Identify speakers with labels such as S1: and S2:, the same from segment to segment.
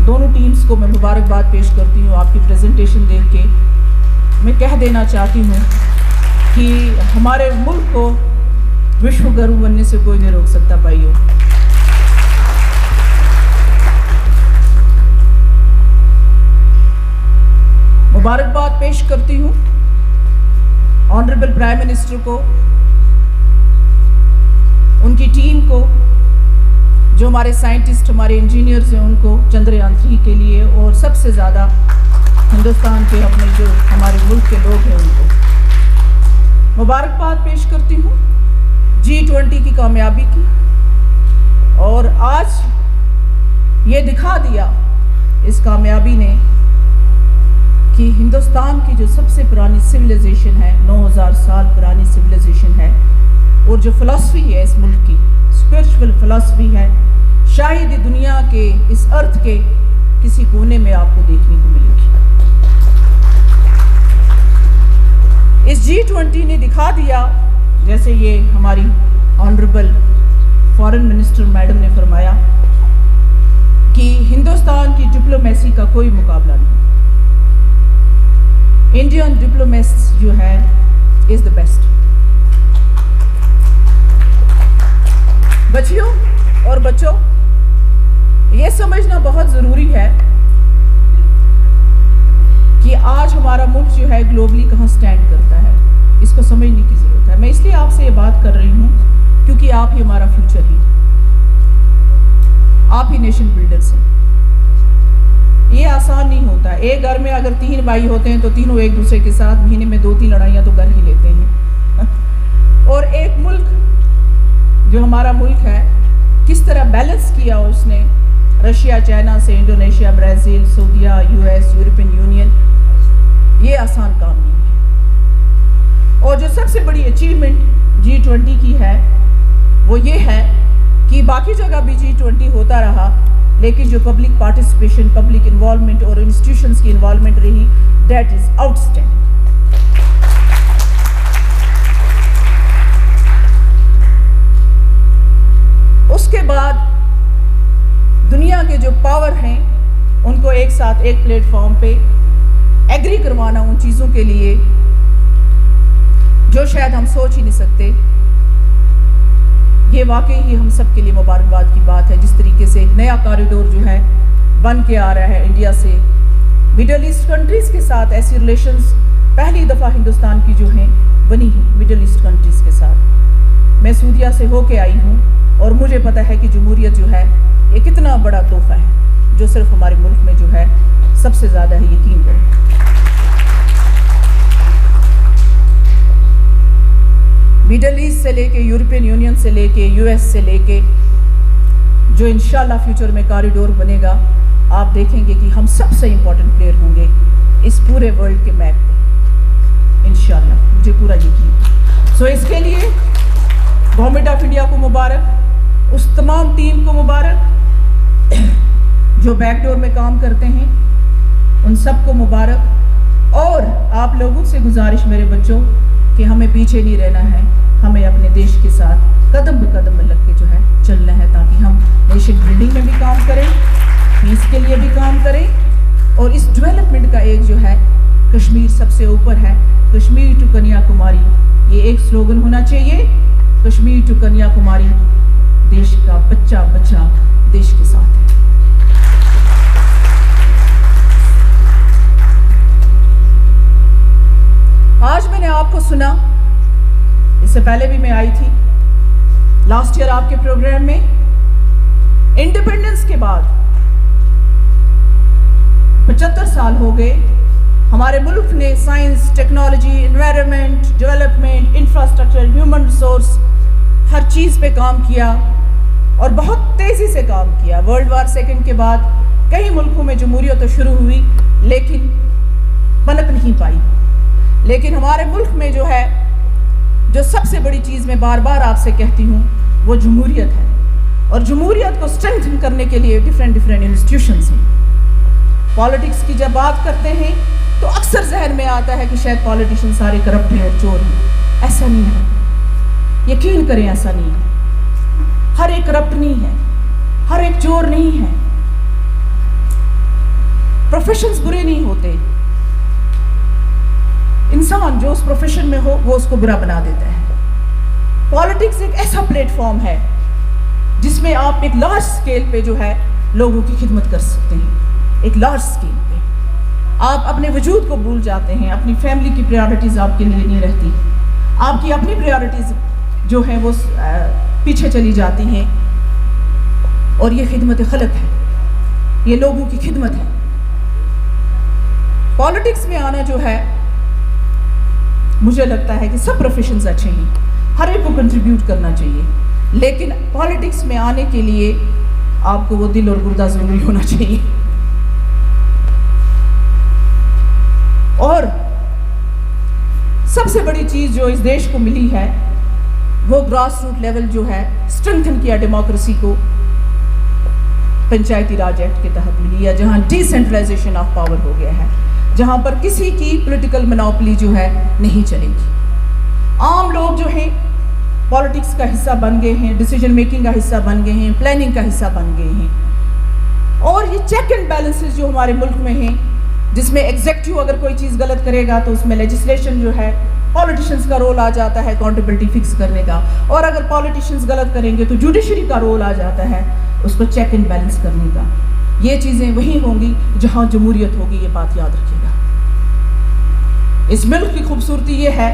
S1: दोनों टीम्स को मैं मुबारकबाद पेश करती हूँ। आपकी प्रेजेंटेशन देख के मैं कह देना चाहती हूँ कि हमारे मुल्क को विश्व गुरु बनने से कोई नहीं रोक सकता भाइयों। मुबारकबाद पेश करती हूँ ऑनरेबल प्राइम मिनिस्टर को, उनकी टीम को, जो हमारे साइंटिस्ट, हमारे इंजीनियर्स हैं उनको चंद्रयान 3 के लिए, और सबसे ज़्यादा हिंदुस्तान के अपने जो हमारे मुल्क के लोग हैं उनको मुबारकबाद पेश करती हूँ G20 की कामयाबी की। और आज ये दिखा दिया इस कामयाबी ने कि हिंदुस्तान की जो सबसे पुरानी सिविलाइजेशन है, 9000 साल पुरानी सिविलाइजेशन है, और जो फ़िलासफ़ी है इस मुल्क की, स्पिरिचुअल फ़िलासफ़ी है, शायद ही दुनिया के इस अर्थ के किसी कोने में आपको देखने को मिलेगी। इस G20 ने दिखा दिया, जैसे ये हमारी ऑनरेबल फॉरेन मिनिस्टर मैडम ने फरमाया, कि हिंदुस्तान की डिप्लोमेसी का कोई मुकाबला नहीं। इंडियन डिप्लोमेट्स जो है इज द बेस्ट। बच्चियों और बच्चों, ये समझना बहुत ज़रूरी है कि आज हमारा मुल्क जो है ग्लोबली कहाँ स्टैंड करता है, इसको समझने की ज़रूरत है। मैं इसलिए आपसे ये बात कर रही हूँ क्योंकि आप ही हमारा फ्यूचर ही, आप ही नेशन बिल्डर्स हैं। ये आसान नहीं होता। एक घर में अगर 3 भाई होते हैं तो तीनों एक दूसरे के साथ महीने में 2-3 लड़ाइयाँ तो कर ही लेते हैं। और एक मुल्क जो हमारा मुल्क है, किस तरह बैलेंस किया उसने रशिया, चाइना से, इंडोनेशिया, ब्राज़ील, सऊदीया, US, यूरोपियन यूनियन, ये आसान काम नहीं है। और जो सबसे बड़ी अचीवमेंट G20 की है वो ये है कि बाकी जगह भी G20 होता रहा, लेकिन जो पब्लिक पार्टिसिपेशन, पब्लिक इन्वॉल्वमेंट और इंस्टीट्यूशंस की इन्वॉल्वमेंट रही, दैट इज आउटस्टैंडिंग। उसके बाद दुनिया के जो पावर हैं उनको एक साथ एक प्लेटफॉर्म पे एग्री करवाना उन चीज़ों के लिए जो शायद हम सोच ही नहीं सकते, ये वाकई ही हम सब के लिए मुबारकबाद की बात है। जिस तरीके से एक नया कॉरिडोर जो है बन के आ रहा है इंडिया से मिडल ईस्ट कंट्रीज़ के साथ, ऐसी रिलेशंस पहली दफ़ा हिंदुस्तान की जो हैं बनी है मिडल ईस्ट कंट्रीज़ के साथ। मैं सऊदीया से होके आई हूँ और मुझे पता है कि जमहूरियत जो है ये कितना बड़ा तोहफा है जो सिर्फ हमारे मुल्क में जो है सबसे ज़्यादा है, यकीन करें। मिडल ईस्ट से लेके, यूरोपियन यूनियन से लेके, US से लेके, जो इंशाल्लाह फ्यूचर में कॉरिडोर बनेगा, आप देखेंगे कि हम सबसे इम्पोर्टेंट प्लेयर होंगे इस पूरे वर्ल्ड के मैप पे, इंशाल्लाह, मुझे पूरा यकीन। सो इसके लिए गवर्नमेंट ऑफ इंडिया को मुबारक, उस तमाम टीम को मुबारक जो बैकडोर में काम करते हैं, उन सबको मुबारक। और आप लोगों से गुजारिश मेरे बच्चों कि हमें पीछे नहीं रहना है, हमें अपने देश के साथ कदम ब कदम में लग के जो है चलना है, ताकि हम नेशन बिल्डिंग में भी काम करें, पीस के लिए भी काम करें। और इस डेवलपमेंट का एक जो है कश्मीर सबसे ऊपर है, कश्मीर टू कन्याकुमारी, ये एक स्लोगन होना चाहिए, कश्मीर टू कन्याकुमारी, देश का बच्चा बच्चा देश के साथ है। आज मैंने आपको सुना, इससे पहले भी मैं आई थी लास्ट ईयर आपके प्रोग्राम में। इंडिपेंडेंस के बाद 75 साल हो गए, हमारे मुल्क ने science, technology, environment, development, infrastructure, human resource, हर चीज़ पे काम किया और बहुत तेज़ी से काम किया। वर्ल्ड वार सेकेंड के बाद कई मुल्कों में जमहूरियत तो शुरू हुई लेकिन पनप नहीं पाई। लेकिन हमारे मुल्क में जो है, जो सबसे बड़ी चीज़ मैं बार बार आपसे कहती हूँ, वो जमहूरियत है। और जमहूरियत को स्ट्रेंथन करने के लिए डिफरेंट इंस्टीट्यूशंस हैं। पॉलिटिक्स की जब बात करते हैं तो अक्सर जहन में आता है कि शायद पॉलिटिशियन सारे करप्ट हैं और चोर हैं। ऐसा नहीं है, यकीन करें, ऐसा नहीं है। हर एक करप्ट नहीं है, हर एक चोर नहीं है। प्रोफेशंस बुरे नहीं होते, इंसान जो उस प्रोफेशन में हो वो उसको बुरा बना देता है। पॉलिटिक्स एक ऐसा प्लेटफॉर्म है जिसमें आप एक लार्ज स्केल पे जो है लोगों की खिदमत कर सकते हैं। एक लार्ज स्केल पे आप अपने वजूद को भूल जाते हैं, अपनी फैमिली की प्रायोरिटीज़ आपके लिए नहीं रहती, आपकी अपनी प्रायोरिटीज़ जो है वो पीछे चली जाती हैं, और ये खिदमत खलक है, ये लोगों की खिदमत है। पॉलिटिक्स में आना जो है, मुझे लगता है कि सब प्रोफेशंस अच्छे हैं, हर एक को कंट्रीब्यूट करना चाहिए, लेकिन पॉलिटिक्स में आने के लिए आपको वो दिल और गुर्दा जरूरी होना चाहिए। और सबसे बड़ी चीज़ जो इस देश को मिली है वो ग्रास रूट लेवल जो है स्ट्रेंथन किया डेमोक्रेसी को पंचायती राज एक्ट के तहत मिली है, जहां डिसेंट्रलाइजेशन ऑफ पावर हो गया है, जहां पर किसी की पॉलिटिकल मोनोपोली जो है नहीं चलेगी। आम लोग जो हैं पॉलिटिक्स का हिस्सा बन गए हैं, डिसीजन मेकिंग का हिस्सा बन गए हैं, प्लानिंग का हिस्सा बन गए हैं। और ये चेक एंड बैलेंसेस जो हमारे मुल्क में हैं, जिसमें एग्जीक्यूटिव अगर कोई चीज़ गलत करेगा तो उसमें लेजिस्लेशन जो है पॉलिटिशियंस का रोल आ जाता है अकाउंटेबिलिटी फिक्स करने का, और अगर पॉलिटिशियंस गलत करेंगे तो जुडिशरी का रोल आ जाता है उसको चेक एंड बैलेंस करने का। ये चीज़ें वहीं होंगी जहां जमहूरियत होगी, ये बात याद रखिएगा। इस मुल्क की खूबसूरती ये है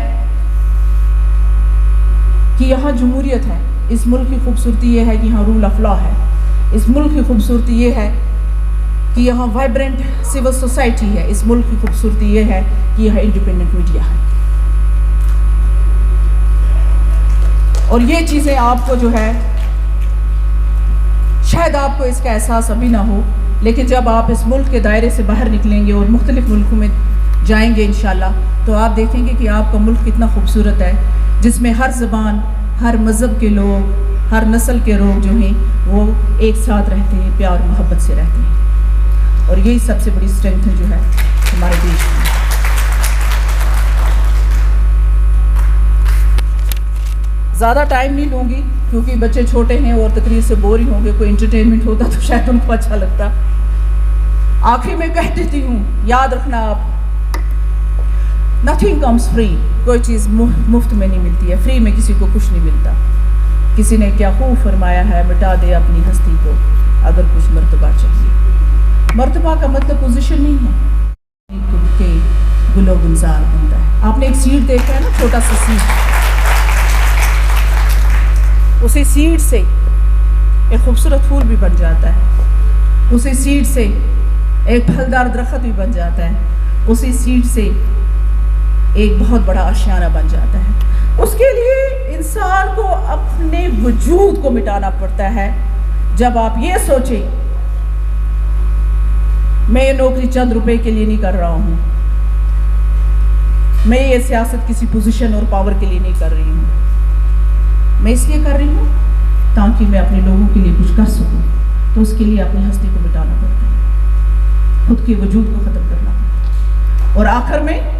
S1: कि यहाँ जमहूरियत है, इस मुल्क की खूबसूरती ये है कि यहाँ रूल ऑफ लॉ है, इस मुल्क की खूबसूरती ये है कि यहाँ वाइब्रेंट सिविल सोसाइटी है, इस मुल्क की खूबसूरती ये है कि यहाँ इंडिपेंडेंट मीडिया है। और ये चीज़ें आपको जो है, शायद आपको इसका एहसास अभी ना हो, लेकिन जब आप इस मुल्क के दायरे से बाहर निकलेंगे और मुख्तलिफ मुल्कों में जाएंगे इंशाल्लाह, तो आप देखेंगे कि आपका मुल्क कितना खूबसूरत है, जिसमें हर ज़बान, हर मज़हब के लोग, हर नस्ल के लोग जो हैं वो एक साथ रहते हैं, प्यार मोहब्बत से रहते हैं। और यही सबसे बड़ी स्ट्रेंथ जो है हमारे देश में। ज़्यादा टाइम नहीं लूँगी क्योंकि बच्चे छोटे हैं और तकरीर से बोर ही होंगे, कोई एंटरटेनमेंट होता तो शायद उनको अच्छा लगता। आखिर में कह देती हूँ, याद रखना आप, नथिंग कम्स फ्री, कोई चीज़ मुफ्त में नहीं मिलती है, फ्री में किसी को कुछ नहीं मिलता। किसी ने क्या खूब फरमाया है, मिटा दे अपनी हस्ती को अगर कुछ मर्तबा चाहिए। मर्तबा का मतलब पोजीशन नहीं है कि गुलो गुलजार बनता है। आपने एक सीड देखा है ना, छोटा सा सीड, उसी सीड से एक खूबसूरत फूल भी बन जाता है, उसी सीड से एक फलदार दरख्त भी बन जाता है, उसी सीड से एक बहुत बड़ा आशियाना बन जाता है। उसके लिए इंसान को अपने वजूद को मिटाना पड़ता है। जब आप ये सोचें, मैं ये नौकरी चंद रुपए के लिए नहीं कर रहा हूँ, मैं ये सियासत किसी पोजीशन और पावर के लिए नहीं कर रही हूँ, मैं इसलिए कर रही हूँ ताकि मैं अपने लोगों के लिए कुछ कर सकूँ, तो उसके लिए अपनी हस्ती को मिटाना पड़ता है, खुद के वजूद को ख़त्म करना पड़ता है। और आखिर में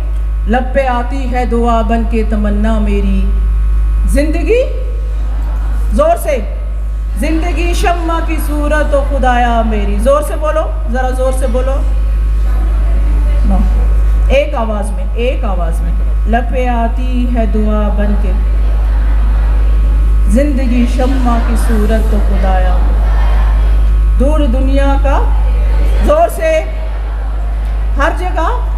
S1: लब पे आती है दुआ बन के तमन्ना मेरी, जिंदगी जोर से, जिंदगी शम्मा की सूरत ओ खुदाया मेरी। जोर से बोलो, ज़रा जोर से बोलो, एक आवाज़ में, एक आवाज़ में। लब पे आती है दुआ बन के, जिंदगी शम्मा की सूरत तो खुदाया, दूर दुनिया का, जोर से, हर जगह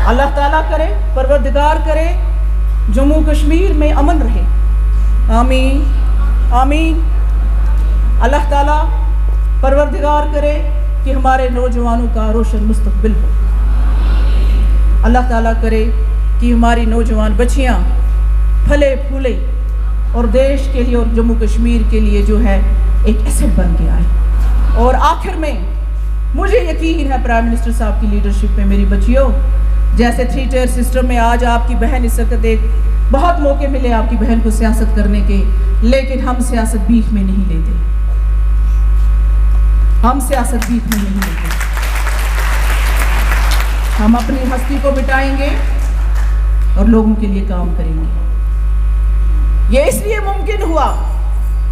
S1: अल्लाह ताला करे, परवरदिगार करे जम्मू कश्मीर में अमन रहे। आमीन आमीन। अल्लाह ताला परवरदिगार करे कि हमारे नौजवानों का रोशन मुस्तकबिल हो। अल्लाह ताला करे कि हमारी नौजवान बच्चियाँ फले फूले और देश के लिए और जम्मू कश्मीर के लिए जो है एक एसेट बन के आए। और आखिर में मुझे यकीन है प्राइम मिनिस्टर साहब की लीडरशिप में, मेरी बच्चियों, जैसे 3 tier सिस्टम में आज आपकी बहन इस वक्त एक बहुत मौके मिले आपकी बहन को सियासत करने के, लेकिन हम सियासत बीच में नहीं लेते, हम सियासत बीच में नहीं लेते। हम अपनी हस्ती को मिटाएंगे और लोगों के लिए काम करेंगे। ये इसलिए मुमकिन हुआ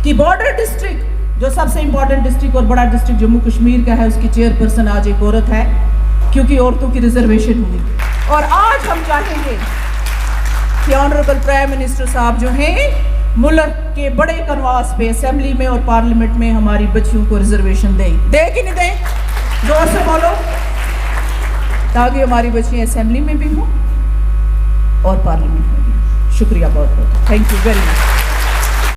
S1: कि बॉर्डर डिस्ट्रिक्ट जो सबसे इम्पोर्टेंट डिस्ट्रिक्ट और बड़ा डिस्ट्रिक्ट जम्मू कश्मीर का है, उसकी चेयरपर्सन आज एक औरत है, क्योंकि औरतों की रिजर्वेशन हुई। और आज हम चाहेंगे कि ऑनरेबल प्राइम मिनिस्टर साहब जो हैं मुल्क के बड़े कनवास पे असेंबली में और पार्लियामेंट में हमारी बच्चियों को रिजर्वेशन दें। दे कि नहीं दें? जोर से बोलो, ताकि हमारी बच्चियां असेंबली में भी हों और पार्लियामेंट में भी। शुक्रिया बहुत बहुत, थैंक यू वेरी मच।